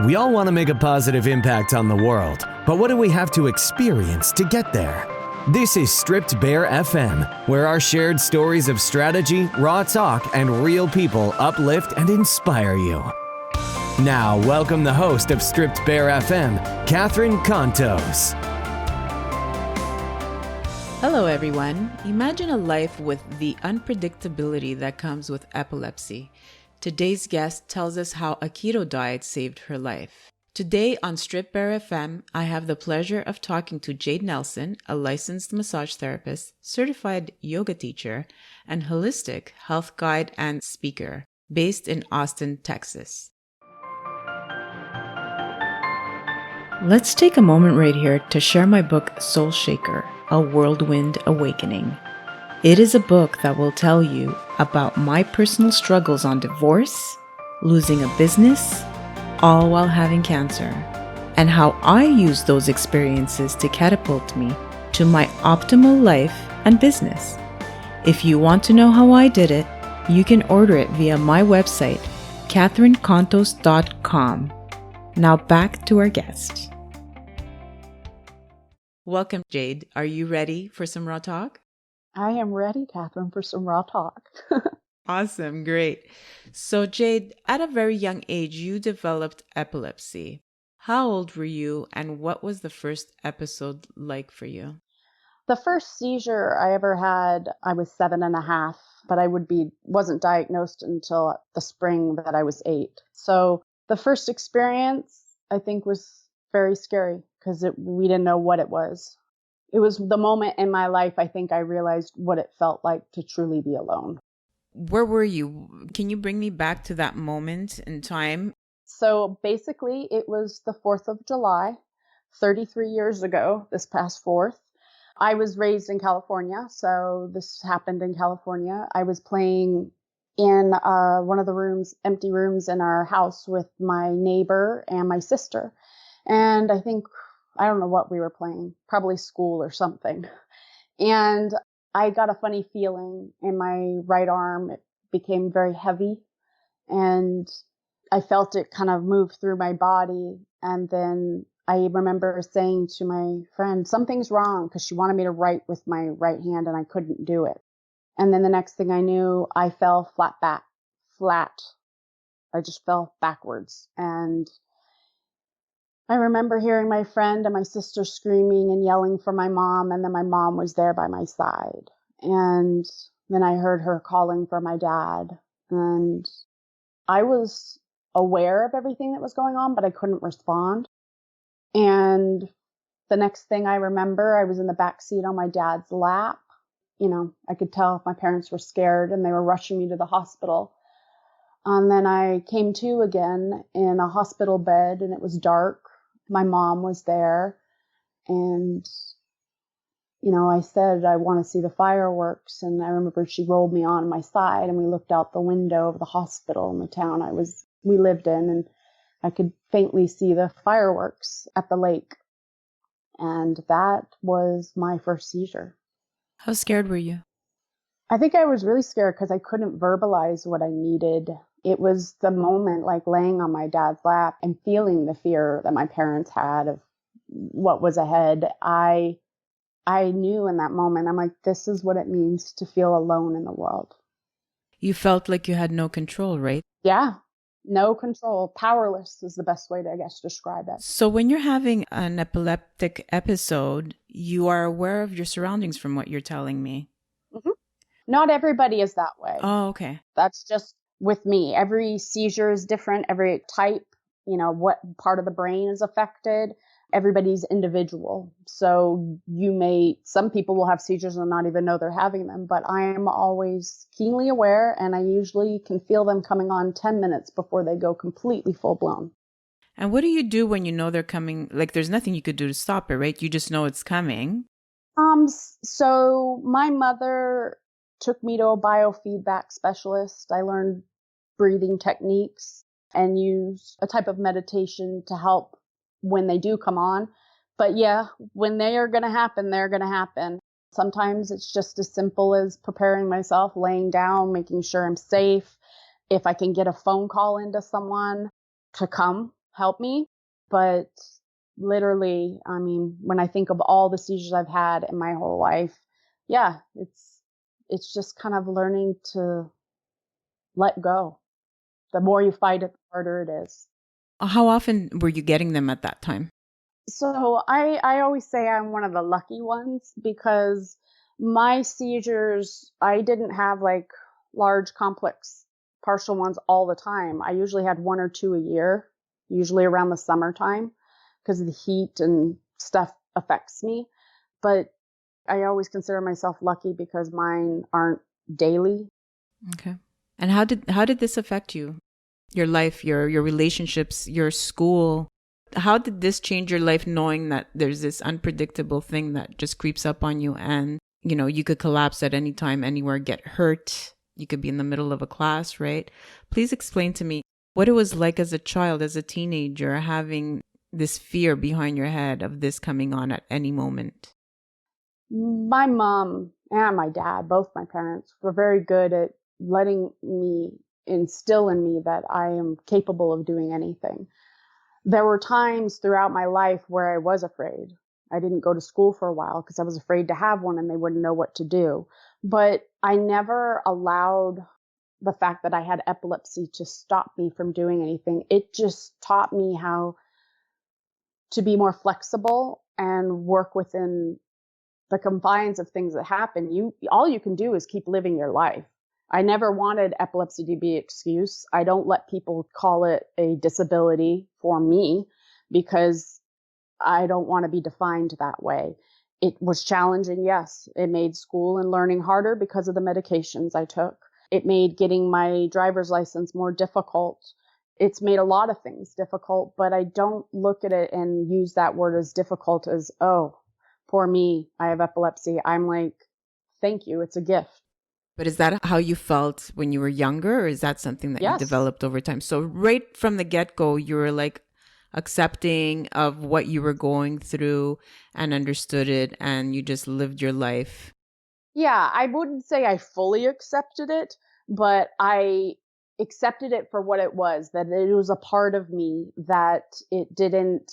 We all want to make a positive impact on the world, but what do we have to experience to get there? This is Stripped Bare FM, where our shared stories of strategy, raw talk, and real people uplift and inspire you. Now, welcome the host of Stripped Bare FM, Catherine Contos. Hello, everyone. Imagine a life with the unpredictability that comes with epilepsy. Today's guest tells us how a keto diet saved her life. Today on Stripped Bare FM, I have the pleasure of talking to Jade Nelson, a licensed massage therapist, certified yoga teacher, and holistic health guide and speaker based in Austin, Texas. Let's take a moment right here to share my book, Soul Shaker, A Whirlwind Awakening. It is a book that will tell you about my personal struggles on divorce, losing a business, all while having cancer, and how I used those experiences to catapult me to my optimal life and business. If you want to know how I did it, you can order it via my website, catherinecontos.com. Now back to our guest. Welcome, Jade. Are you ready for some raw talk? I am ready, Catherine, for some raw talk. Awesome. Great. So, Jade, at a very young age, you developed epilepsy. How old were you, and what was the first episode like for you? The first seizure I ever had, I was 7.5, but I wasn't diagnosed until the spring that I was 8. So the first experience, I think, was very scary because we didn't know what it was. It was the moment in my life, I think I realized what it felt like to truly be alone. Where were you? Can you bring me back to that moment in time? So basically, it was the 4th of July, 33 years ago, this past 4th. I was raised in California, so this happened in California. I was playing in one of the empty rooms in our house with my neighbor and my sister. And I don't know what we were playing, probably school or something. And I got a funny feeling in my right arm. It became very heavy and I felt it kind of move through my body. And then I remember saying to my friend, something's wrong, because she wanted me to write with my right hand and I couldn't do it. And then the next thing I knew, I fell flat. I just fell backwards. And I remember hearing my friend and my sister screaming and yelling for my mom, and then my mom was there by my side. And then I heard her calling for my dad. And I was aware of everything that was going on, but I couldn't respond. And the next thing I remember, I was in the back seat on my dad's lap. I could tell my parents were scared and they were rushing me to the hospital. And then I came to again in a hospital bed and it was dark. My mom was there and, I said, I want to see the fireworks. And I remember she rolled me on my side and we looked out the window of the hospital in the town we lived in, and I could faintly see the fireworks at the lake. And that was my first seizure. How scared were you? I think I was really scared because I couldn't verbalize what I needed. It was the moment, like laying on my dad's lap and feeling the fear that my parents had of what was ahead. I knew in that moment, I'm like, this is what it means to feel alone in the world. You felt like you had no control, right? Yeah, no control. Powerless is the best way to, describe it. So when you're having an epileptic episode, you are aware of your surroundings from what you're telling me. Mm-hmm. Not everybody is that way. Oh, okay. That's just with me. Every seizure is different. Every type, what part of the brain is affected. Everybody's individual. So some people will have seizures and not even know they're having them, but I am always keenly aware and I usually can feel them coming on 10 minutes before they go completely full blown. And what do you do when you know they're coming? Like there's nothing you could do to stop it, right? You just know it's coming. So my mother took me to a biofeedback specialist. I learned breathing techniques and used a type of meditation to help when they do come on. But yeah, when they are going to happen, they're going to happen. Sometimes it's just as simple as preparing myself, laying down, making sure I'm safe. If I can get a phone call into someone to come help me. But literally, I mean, when I think of all the seizures I've had in my whole life, yeah, it's just kind of learning to let go. The more you fight it, the harder it is. How often were you getting them at that time? So I always say I'm one of the lucky ones because my seizures, I didn't have like large complex partial ones all the time. I usually had one or two a year, usually around the summertime because the heat and stuff affects me. But I always consider myself lucky because mine aren't daily. Okay. And how did this affect you? Your life, your relationships, your school? How did this change your life knowing that there's this unpredictable thing that just creeps up on you and, you could collapse at any time, anywhere, get hurt. You could be in the middle of a class, right? Please explain to me what it was like as a child, as a teenager, having this fear behind your head of this coming on at any moment. My mom and my dad, both my parents, were very good at letting me instill in me that I am capable of doing anything. There were times throughout my life where I was afraid. I didn't go to school for a while because I was afraid to have one and they wouldn't know what to do. But I never allowed the fact that I had epilepsy to stop me from doing anything. It just taught me how to be more flexible and work within the confines of things that happen. All you can do is keep living your life. I never wanted epilepsy to be an excuse. I don't let people call it a disability for me because I don't want to be defined that way. It was challenging, yes. It made school and learning harder because of the medications I took. It made getting my driver's license more difficult. It's made a lot of things difficult, but I don't look at it and use that word as difficult as, oh, poor me, I have epilepsy. I'm like, thank you, it's a gift. But is that how you felt when you were younger, or is that something that you Yes. developed over time? So right from the get-go, you were like accepting of what you were going through and understood it, and you just lived your life. Yeah, I wouldn't say I fully accepted it, but I accepted it for what it was, that it was a part of me, that it didn't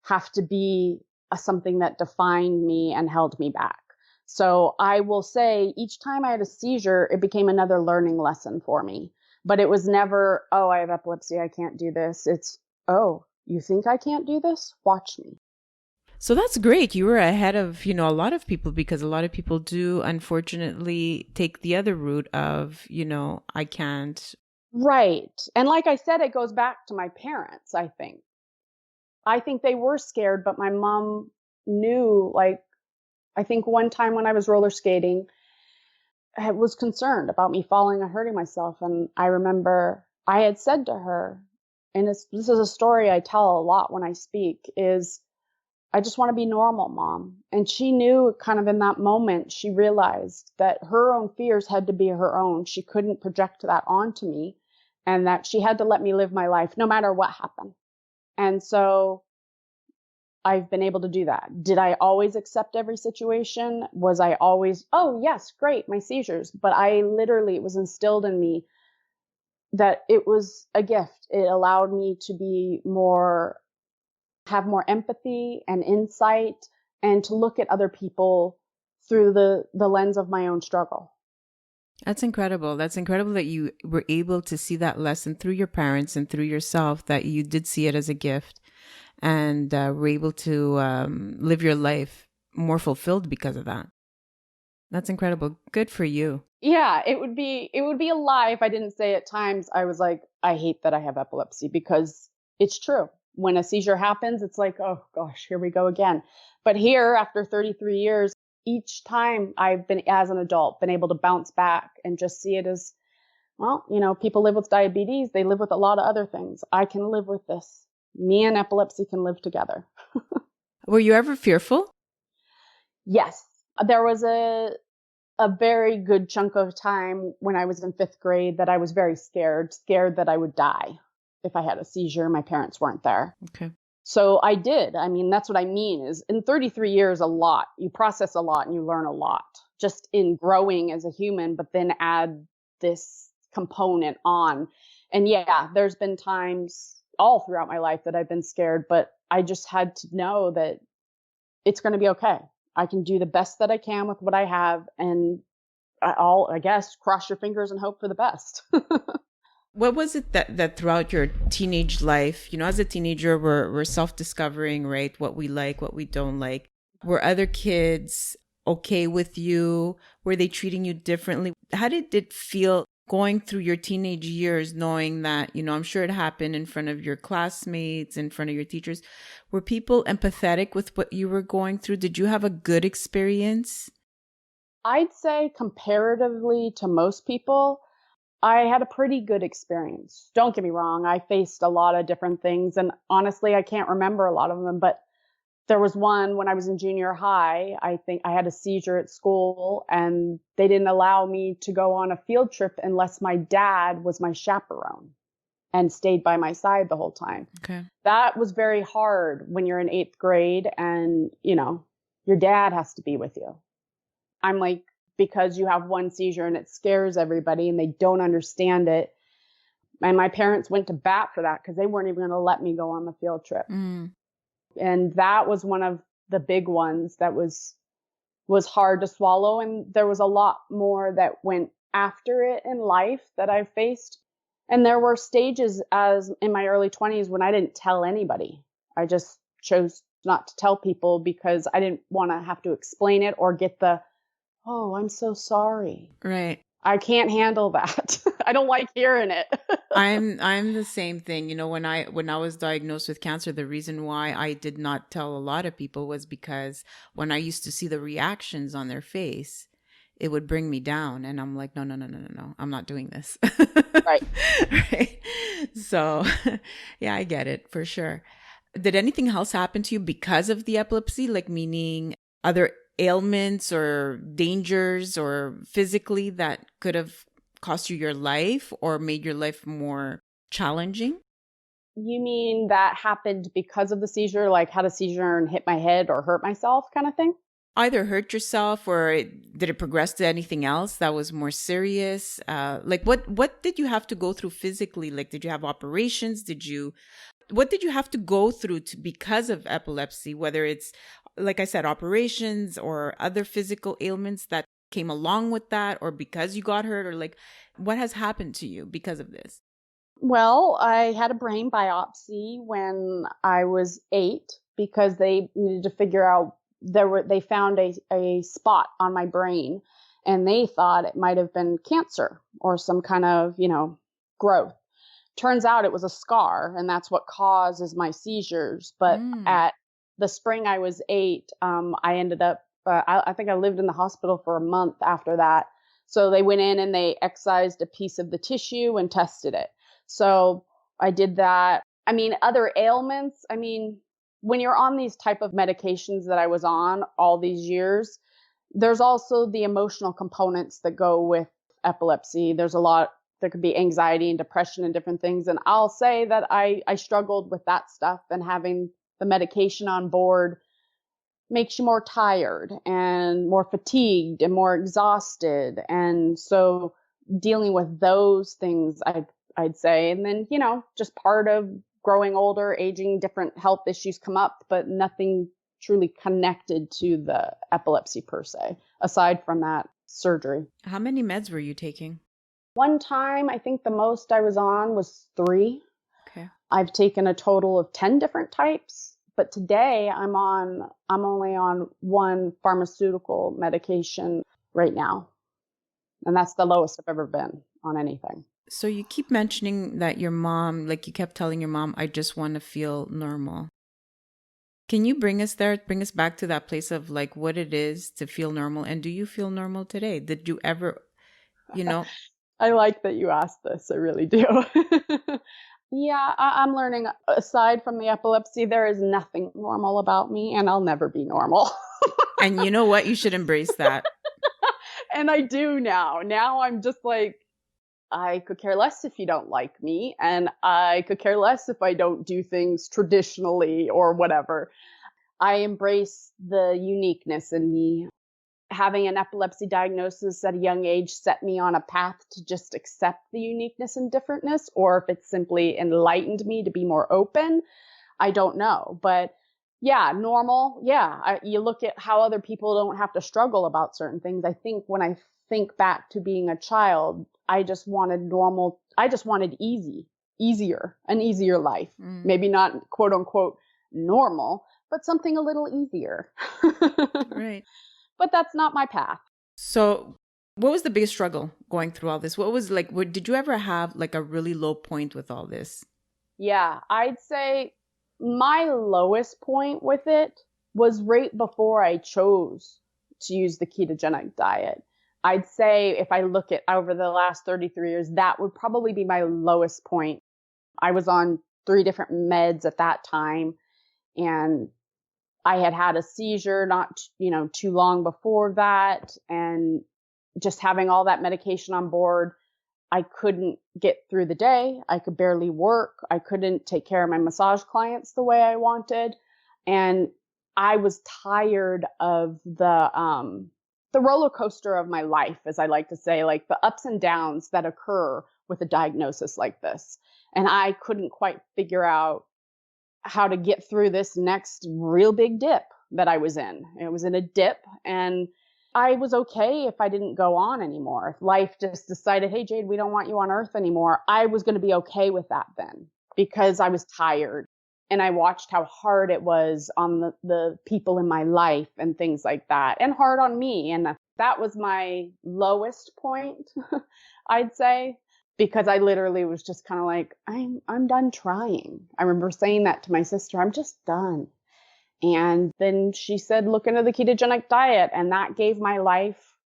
have to be something that defined me and held me back. So I will say each time I had a seizure, it became another learning lesson for me. But it was never, oh, I have epilepsy, I can't do this. It's, oh, you think I can't do this? Watch me. So that's great. You were ahead of, a lot of people, because a lot of people do unfortunately take the other route of, I can't. Right. And like I said, it goes back to my parents, I think. I think they were scared, but my mom knew, like, I think one time when I was roller skating, I was concerned about me falling and hurting myself. And I remember I had said to her, and this is a story I tell a lot when I speak, is I just want to be normal, Mom. And she knew kind of in that moment, she realized that her own fears had to be her own. She couldn't project that onto me, and that she had to let me live my life no matter what happened. And so I've been able to do that. Did I always accept every situation? Was I always, oh, yes, great, my seizures? But it was instilled in me that it was a gift. It allowed me to have more empathy and insight, and to look at other people through the lens of my own struggle. That's incredible. That's incredible that you were able to see that lesson through your parents and through yourself, that you did see it as a gift, and were able to live your life more fulfilled because of that. That's incredible. Good for you. Yeah, it would be a lie if I didn't say at times I was like, I hate that I have epilepsy, because it's true. When a seizure happens, it's like, oh gosh, here we go again. But here, after 33 years, each time I've been, as an adult, been able to bounce back and just see it as, well, people live with diabetes, they live with a lot of other things. I can live with this. Me and epilepsy can live together. Were you ever fearful? Yes, there was a very good chunk of time when I was in 5th grade that I was very scared that I would die if I had a seizure and my parents weren't there. Okay. So I did. I mean, that's what I mean is, in 33 years, a lot. You process a lot and you learn a lot just in growing as a human, but then add this component on. And yeah, there's been times all throughout my life that I've been scared, but I just had to know that it's going to be okay. I can do the best that I can with what I have, and I guess, cross your fingers and hope for the best. What was it that throughout your teenage life, as a teenager, we're self-discovering, right? What we like, what we don't like. Were other kids okay with you? Were they treating you differently? How did it feel going through your teenage years, knowing that, I'm sure it happened in front of your classmates, in front of your teachers? Were people empathetic with what you were going through? Did you have a good experience? I'd say comparatively to most people, I had a pretty good experience. Don't get me wrong. I faced a lot of different things, and honestly, I can't remember a lot of them, but there was one when I was in junior high. I think I had a seizure at school, and they didn't allow me to go on a field trip unless my dad was my chaperone and stayed by my side the whole time. Okay. That was very hard when you're in 8th grade and, your dad has to be with you. I'm like, because you have one seizure and it scares everybody and they don't understand it. And my parents went to bat for that because they weren't even going to let me go on the field trip. And that was one of the big ones that was hard to swallow. And there was a lot more that went after it in life that I faced. And there were stages as in my early 20s when I didn't tell anybody. I just chose not to tell people because I didn't want to have to explain it or get the, oh, I'm so sorry. Right. I can't handle that. I don't like hearing it. I'm the same thing. When I was diagnosed with cancer, the reason why I did not tell a lot of people was because when I used to see the reactions on their face, it would bring me down. And I'm like, no, I'm not doing this. Right. Right. So yeah, I get it for sure. Did anything else happen to you because of the epilepsy? Like meaning other ailments or dangers or physically that could have cost you your life or made your life more challenging? You mean that happened because of the seizure, like had a seizure and hit my head or hurt myself kind of thing? Either hurt yourself or did it progress to anything else that was more serious? Like what did you have to go through physically? Like, did you have operations? What did you have to go through because of epilepsy, whether it's, like I said, operations or other physical ailments that came along with that, or because you got hurt, or like what has happened to you because of this? Well, I had a brain biopsy when I was 8 because they needed to figure out they found a spot on my brain and they thought it might have been cancer or some kind of, growth. Turns out it was a scar, and that's what causes my seizures. But at the spring I was 8, I ended up, I think I lived in the hospital for a month after that. So they went in and they excised a piece of the tissue and tested it. So I did that. I mean, other ailments, when you're on these type of medications that I was on all these years, there's also the emotional components that go with epilepsy. There could be anxiety and depression and different things. And I'll say that I struggled with that stuff, and having the medication on board makes you more tired and more fatigued and more exhausted. And so dealing with those things, I'd say, and then, just part of growing older, aging, different health issues come up, but nothing truly connected to the epilepsy per se, aside from that surgery. How many meds were you taking? One time, I think the most I was on was 3. Okay. I've taken a total of 10 different types, but today I'm only on one pharmaceutical medication right now. And that's the lowest I've ever been on anything. So you keep mentioning that your mom, like you kept telling your mom, I just want to feel normal. Can you bring us back to that place of like what it is to feel normal? And do you feel normal today? Did you ever, I like that you asked this. I really do. Yeah, I'm learning. Aside from the epilepsy, there is nothing normal about me, and I'll never be normal. And you know what? You should embrace that. And I do now. Now I'm just like, I could care less if you don't like me, and I could care less if I don't do things traditionally or whatever. I embrace the uniqueness in me. having an epilepsy diagnosis at a young age set me on a path to just accept the uniqueness and differentness, or if it simply enlightened me to be more open, I don't know. But yeah, normal. Yeah. You look at how other people don't have to struggle about certain things. I think when I think back to being a child, I just wanted normal. I just wanted an easier life. Maybe not quote unquote normal, but something a little easier. Right. But that's not my path. So what was the biggest struggle going through all this? What was like, did you ever have like a really low point with all this? Yeah, I'd say my lowest point with it was right before I chose to use the ketogenic diet. I'd say if I look at over the last 33 years, that would probably be my lowest point. I was on 3 different meds at that time, and I had a seizure not, too long before that. And just having all that medication on board, I couldn't get through the day. I could barely work. I couldn't take care of my massage clients the way I wanted. And I was tired of the roller coaster of my life, as I like to say, like the ups and downs that occur with a diagnosis like this. And I couldn't quite figure out how to get through this next real big dip that I was in. It was in a dip, and I was okay if I didn't go on anymore. If life just decided, hey, Jade, we don't want you on earth anymore, I was going to be okay with that then, because I was tired. And I watched how hard it was on the people in my life and things like that, and hard on me. And that was my lowest point, I'd say, because I literally was just kind of like, I'm done trying. I remember saying that to my sister, I'm just done. And then she said, look into the ketogenic diet. And that gave my life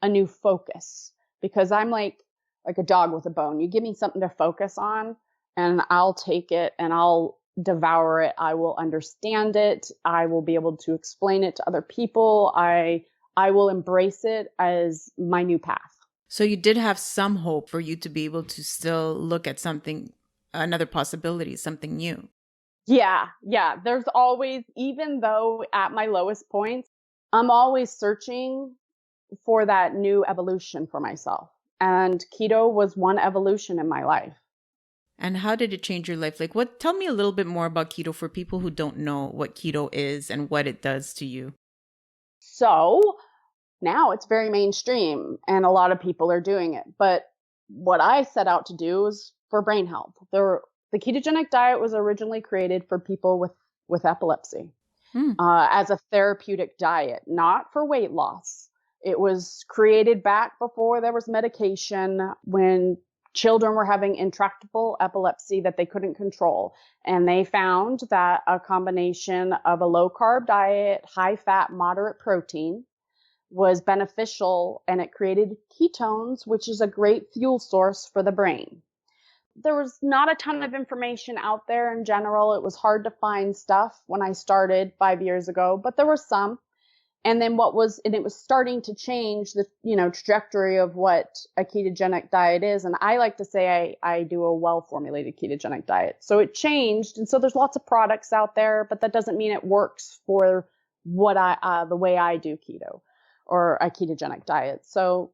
a new focus, because I'm like a dog with a bone. You give me something to focus on and I'll take it and I'll devour it. I will understand it. I will be able to explain it to other people. I will embrace it as my new path. So you did have some hope for you to be able to still look at something, another possibility, something new. Yeah. There's always, even though at my lowest points, I'm always searching for that new evolution for myself. And keto was one evolution in my life. And how did it change your life? Tell me a little bit more about keto for people who don't know what keto is and what it does to you. So now it's very mainstream and a lot of people are doing it. But what I set out to do was for brain health. The ketogenic diet was originally created for people with epilepsy as a therapeutic diet, not for weight loss. It was created back before there was medication, when children were having intractable epilepsy that they couldn't control. And they found that a combination of a low carb diet, high fat, moderate protein was beneficial, and it created ketones, which is a great fuel source for the brain. There was not a ton of information out there in general. It was hard to find stuff when I started 5 years ago, but there was some. And then it was starting to change the, trajectory of what a ketogenic diet is. And I like to say I do a well-formulated ketogenic diet. So it changed. And so there's lots of products out there, but that doesn't mean it works for what the way I do keto or a ketogenic diet. So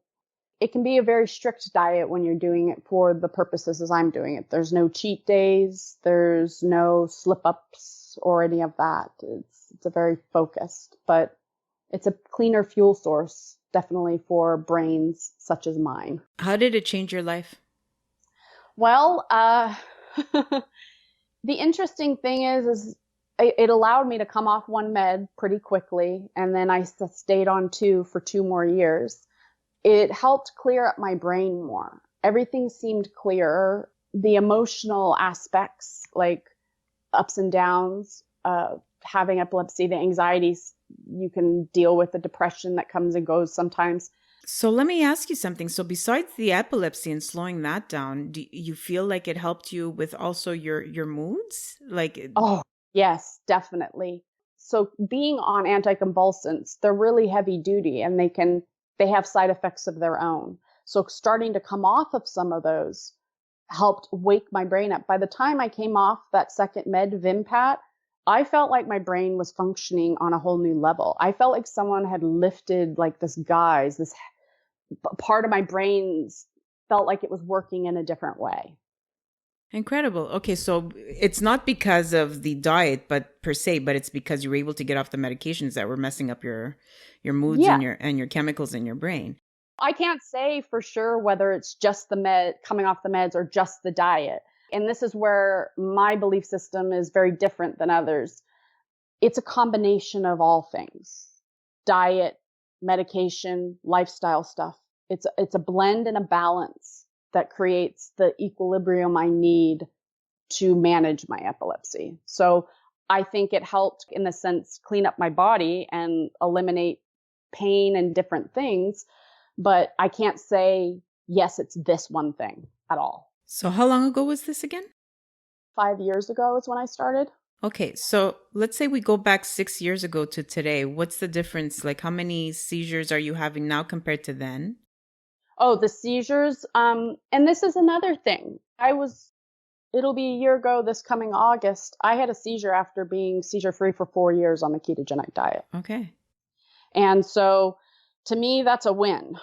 it can be a very strict diet when you're doing it for the purposes as I'm doing it. There's no cheat days. There's no slip-ups or any of that. It's a very focused, but it's a cleaner fuel source, definitely for brains such as mine. How did it change your life? Well, the interesting thing is it allowed me to come off one med pretty quickly, and then I stayed on 2 for 2 more years. It helped clear up my brain more. Everything seemed clearer. The emotional aspects, like ups and downs, having epilepsy, the anxieties, you can deal with the depression that comes and goes sometimes. So let me ask you something. So besides the epilepsy and slowing that down, do you feel like it helped you with also your moods? Oh, yes, definitely. So being on anticonvulsants, they're really heavy duty, and they have side effects of their own. So starting to come off of some of those helped wake my brain up. By the time I came off that second med, Vimpat, I felt like my brain was functioning on a whole new level. I felt like someone had lifted like this guise, this part of my brain felt like it was working in a different way. Incredible. Okay, so it's not because of the diet, but per se, but it's because you were able to get off the medications that were messing up your moods Yeah. and your chemicals in your brain. I can't say for sure whether it's just the coming off the meds or just the diet. And this is where my belief system is very different than others. It's a combination of all things. Diet, medication, lifestyle stuff. It's a blend and a balance that creates the equilibrium I need to manage my epilepsy. So I think it helped in the sense clean up my body and eliminate pain and different things. But I can't say, yes, it's this one thing at all. So how long ago was this again? 5 years ago is when I started. Okay, so let's say we go back 6 years ago to today. What's the difference? Like, how many seizures are you having now compared to then? Oh, the seizures. And this is another thing. It'll be a year ago this coming August. I had a seizure after being seizure free for 4 years on the ketogenic diet. Okay. And so to me, that's a win.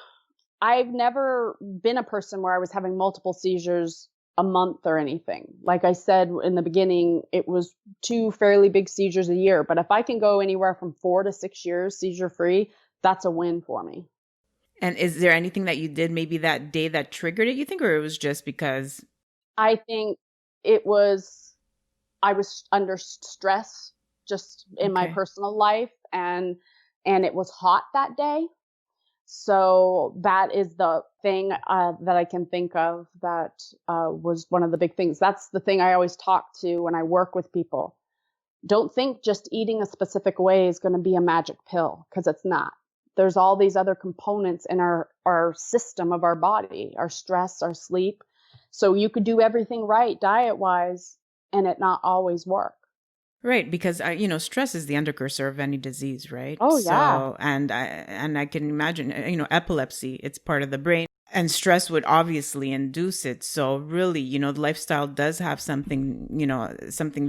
I've never been a person where I was having multiple seizures a month or anything. Like I said in the beginning, it was 2 fairly big seizures a year. But if I can go anywhere from 4 to 6 years seizure free, that's a win for me. And is there anything that you did maybe that day that triggered it, you think, or it was just because? I think I was under stress just in my Okay. personal life, and it was hot that day. So that is the thing that I can think of that was one of the big things. That's the thing I always talk to when I work with people. Don't think just eating a specific way is going to be a magic pill, because it's not. There's all these other components in our system of our body, our stress, our sleep. So you could do everything right diet-wise and it not always work. Right, because stress is the undercursor of any disease, right? Oh, yeah. So, and I can imagine, epilepsy, it's part of the brain, and stress would obviously induce it. So, really, the lifestyle does have something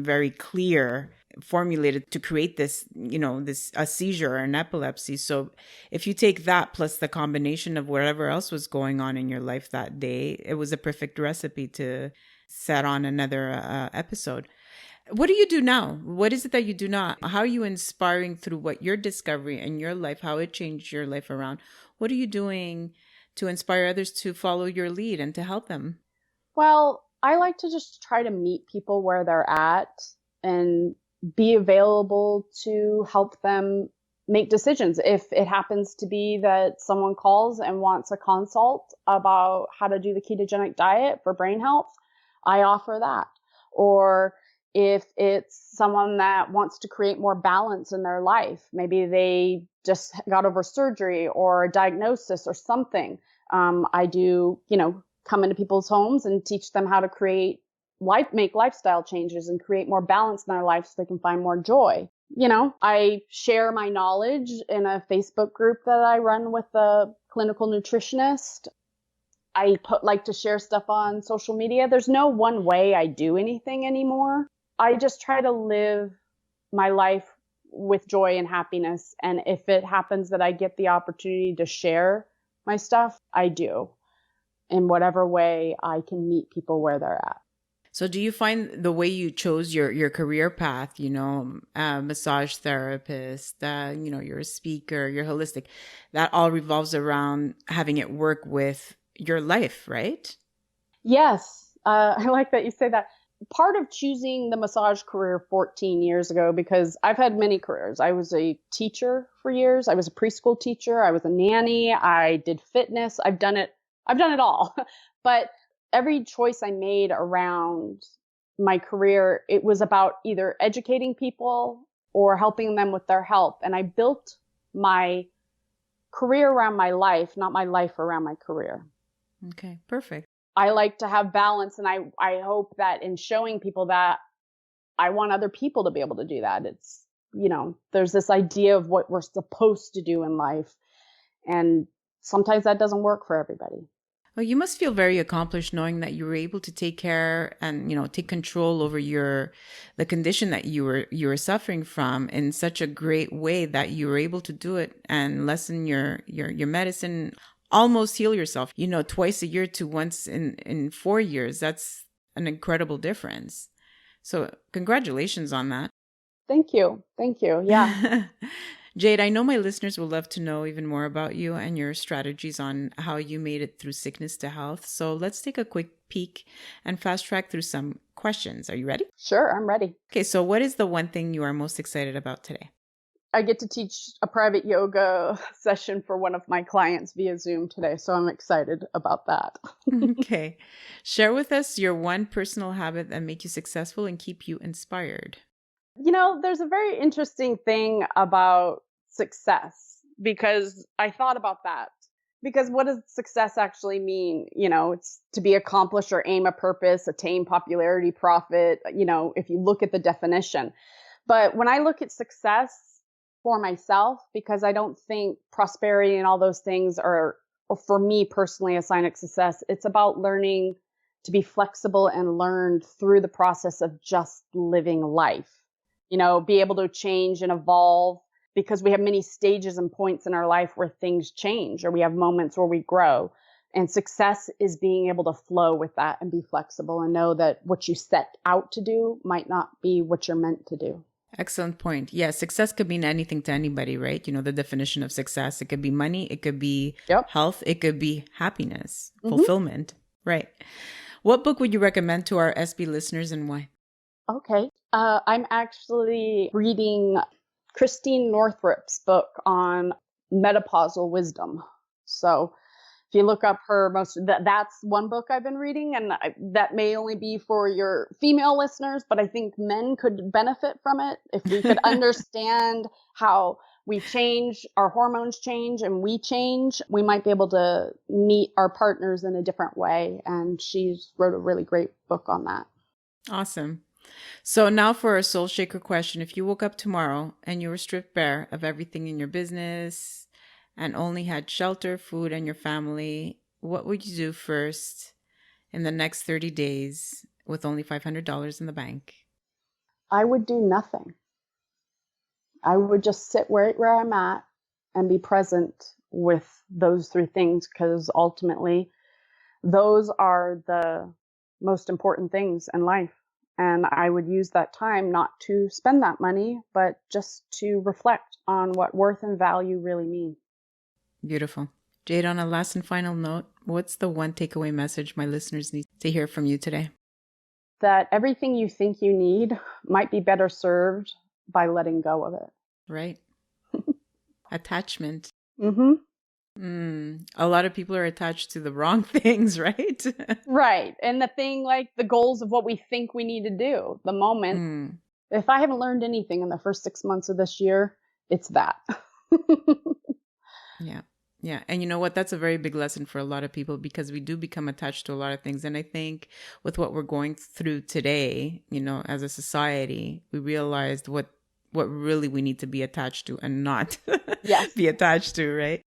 very clear formulated to create this, this a seizure or an epilepsy. So, if you take that plus the combination of whatever else was going on in your life that day, it was a perfect recipe to set on another episode. What do you do now? What is it that you do now? How are you inspiring through what your discovery in your life, how it changed your life around? What are you doing to inspire others to follow your lead and to help them? Well, I like to just try to meet people where they're at and be available to help them make decisions. If it happens to be that someone calls and wants a consult about how to do the ketogenic diet for brain health, I offer that. Or if it's someone that wants to create more balance in their life, maybe they just got over surgery or a diagnosis or something. I do, come into people's homes and teach them how to make lifestyle changes and create more balance in their life so they can find more joy. I share my knowledge in a Facebook group that I run with a clinical nutritionist. I like to share stuff on social media. There's no one way I do anything anymore. I just try to live my life with joy and happiness. And if it happens that I get the opportunity to share my stuff, I do in whatever way I can meet people where they're at. So do you find the way you chose your career path, massage therapist, you're a speaker, you're holistic, that all revolves around having it work with your life, right? Yes. I like that you say that. Part of choosing the massage career 14 years ago, because I've had many careers. I was a teacher for years. I was a preschool teacher. I was a nanny. I did fitness. I've done it all. But every choice I made around my career, it was about either educating people or helping them with their health. And I built my career around my life, not my life around my career. Okay, perfect. I like to have balance, and I hope that in showing people that, I want other people to be able to do that. It's, there's this idea of what we're supposed to do in life, and sometimes that doesn't work for everybody. Well, you must feel very accomplished knowing that you were able to take care and, take control over the condition that you were suffering from in such a great way that you were able to do it and lessen your medicine, almost heal yourself, twice a year to once in 4 years. That's an incredible difference. So congratulations on that. Thank you. Yeah. Jade, I know my listeners will love to know even more about you and your strategies on how you made it through sickness to health. So let's take a quick peek and fast track through some questions. Are you ready? Sure, I'm ready. Okay, so what is the one thing you are most excited about today? I get to teach a private yoga session for one of my clients via Zoom today, so I'm excited about that. Okay. Share with us your one personal habit that makes you successful and keep you inspired. There's a very interesting thing about success because I thought about that. Because what does success actually mean? It's to be accomplished or aim a purpose, attain popularity, profit, if you look at the definition. But when I look at success for myself, because I don't think prosperity and all those things are, or for me personally, a sign of success, it's about learning to be flexible and learn through the process of just living life. Be able to change and evolve because we have many stages and points in our life where things change or we have moments where we grow. And success is being able to flow with that and be flexible and know that what you set out to do might not be what you're meant to do. Excellent point. Yeah, success could mean anything to anybody, right? The definition of success. It could be money. It could be health. It could be happiness, fulfillment. Right. What book would you recommend to our SB listeners and why? Okay. I'm actually reading Christine Northrup's book on menopausal wisdom. So if you look up her that's one book I've been reading, and that may only be for your female listeners, but I think men could benefit from it if we could understand how we change, our hormones change, and we change. We might be able to meet our partners in a different way. And she's wrote a really great book on that. Awesome. So now for a soul shaker question. If you woke up tomorrow and you were stripped bare of everything in your business and only had shelter, food, and your family, what would you do first in the next 30 days with only $500 in the bank? I would do nothing. I would just sit where I'm at and be present with those three things, because ultimately those are the most important things in life. And I would use that time not to spend that money, but just to reflect on what worth and value really mean. Beautiful. Jade, on a last and final note, what's the one takeaway message my listeners need to hear from you today? That everything you think you need might be better served by letting go of it. Right. Attachment. Mm-hmm. A lot of people are attached to the wrong things, right? Right. And the thing, like the goals of what we think we need to do, the moment. If I haven't learned anything in the first 6 months of this year, it's that. Yeah. Yeah. And you know what? That's a very big lesson for a lot of people, because we do become attached to a lot of things. And I think with what we're going through today, as a society, we realized what really we need to be attached to and not be attached to, right?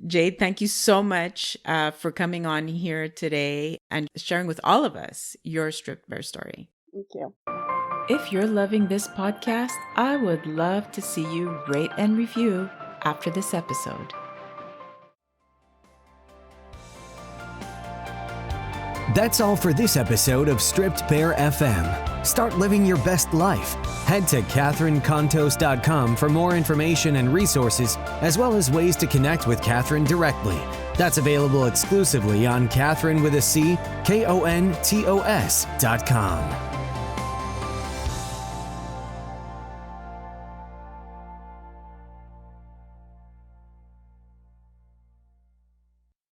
Jade, thank you so much for coming on here today and sharing with all of us your stripped bare story. Thank you. If you're loving this podcast, I would love to see you rate and review after this episode. That's all for this episode of Stripped Bare FM. Start living your best life. Head to KatherineContos.com for more information and resources, as well as ways to connect with Katherine directly. That's available exclusively on Katherine with a C, KONTOS.com.